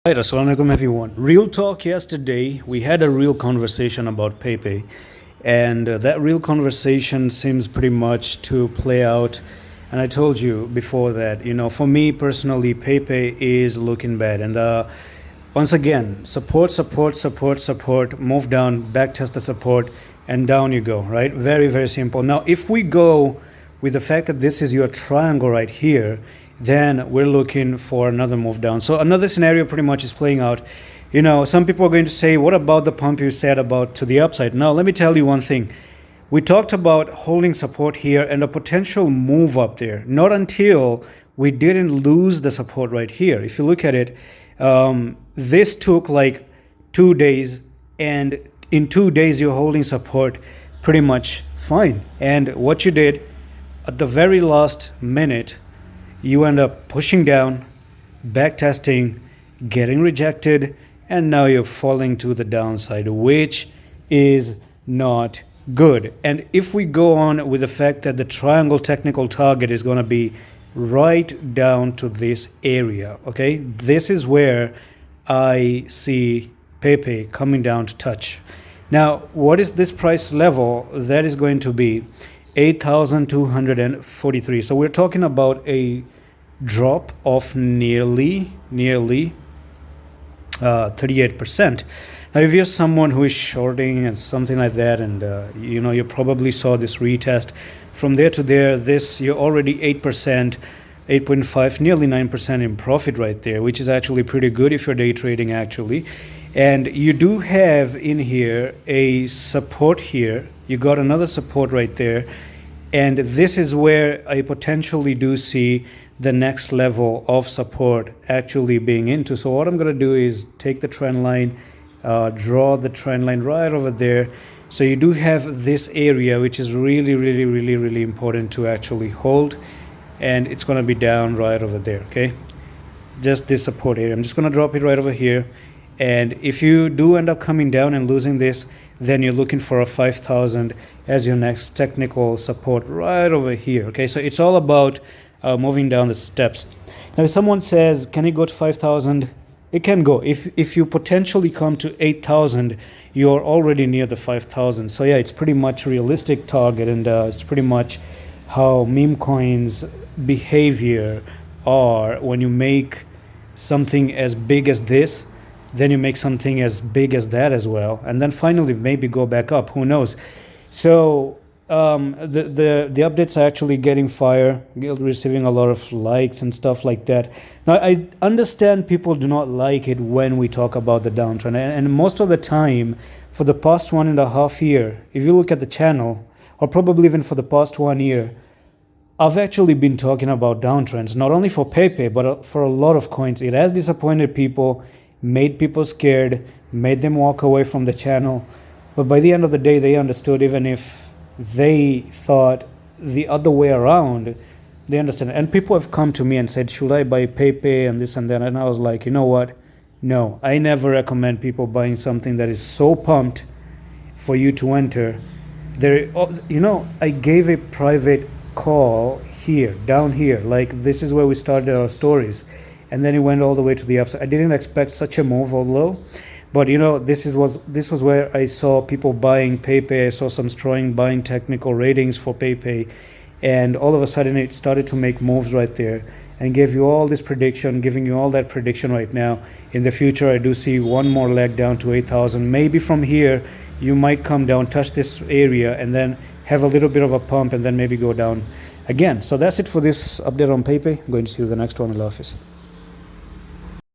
Right, assalamualaikum everyone. Real talk, yesterday we had a real conversation about Pepe, and that real conversation seems pretty much to play out. And I told you before that, for me personally, Pepe is looking bad. And once again, support, move down, back test the support, and down you go, right? Very, very simple. Now, if we go with the fact that this is your triangle right here, then we're looking for another move down. So another scenario pretty much is playing out. Some people are going to say, what about the pump you said about to the upside? Now, let me tell you one thing. We talked about holding support here and a potential move up there, not until we didn't lose the support right here. If you look at it, this took like 2 days, and in 2 days you're holding support pretty much fine. And what you did at the very last minute, you end up pushing down, back testing, getting rejected, and now you're falling to the downside, which is not good. And if we go on with the fact that the triangle technical target is going to be right down to this area, okay, this is where I see Pepe coming down to touch. Now, what is this price level? That is going to be 8,243. So we're talking about a drop of nearly 38%. Now, if you're someone who is shorting and something like that, and you probably saw this retest from there to there, you're already 8%, 8.5, nearly 9% in profit right there, which is actually pretty good if you're day trading actually. And you do have in here a support here. You got another support right there. And this is where I potentially do see the next level of support actually being into. So what I'm going to do is take the trend line, draw the trend line right over there. So you do have this area, which is really important to actually hold. And it's going to be down right over there, okay? Just this support area. I'm just going to drop it right over here. And if you do end up coming down and losing this, then you're looking for a 5,000 as your next technical support right over here. Okay, so it's all about moving down the steps. Now, if someone says, can it go to 5,000? It can go. If you potentially come to 8,000, you're already near the 5,000. So yeah, it's pretty much realistic target, and it's pretty much how meme coins behavior are. When you make something as big as this, then you make something as big as that as well, and then finally maybe go back up. Who knows? So the updates are actually getting fire, receiving a lot of likes and stuff like that. Now, I understand people do not like it when we talk about the downtrend, and most of the time for the past 1.5 years, if you look at the channel, or probably even for the past 1 year, I've actually been talking about downtrends, not only for Pepe, but for a lot of coins. It has disappointed people, made people scared, made them walk away from the channel. But by the end of the day, they understood. Even if they thought the other way around, they understand. And people have come to me and said, should I buy Pepe and this and that? And I was like, you know what? No, I never recommend people buying something that is so pumped for you to enter. I gave a private call here, down here. Like, this is where we started our stories. And then it went all the way to the upside. I didn't expect such a move, although, but this was where I saw people buying Pepe. I saw some strong buying technical ratings for Pepe, and all of a sudden it started to make moves right there and gave you all this prediction, giving you all that prediction right now. In the future, I do see one more leg down to 8,000. Maybe from here you might come down, touch this area, and then have a little bit of a pump, and then maybe go down again. So that's it for this update on Pepe. I'm going to see you in the next one. Allah Hafiz.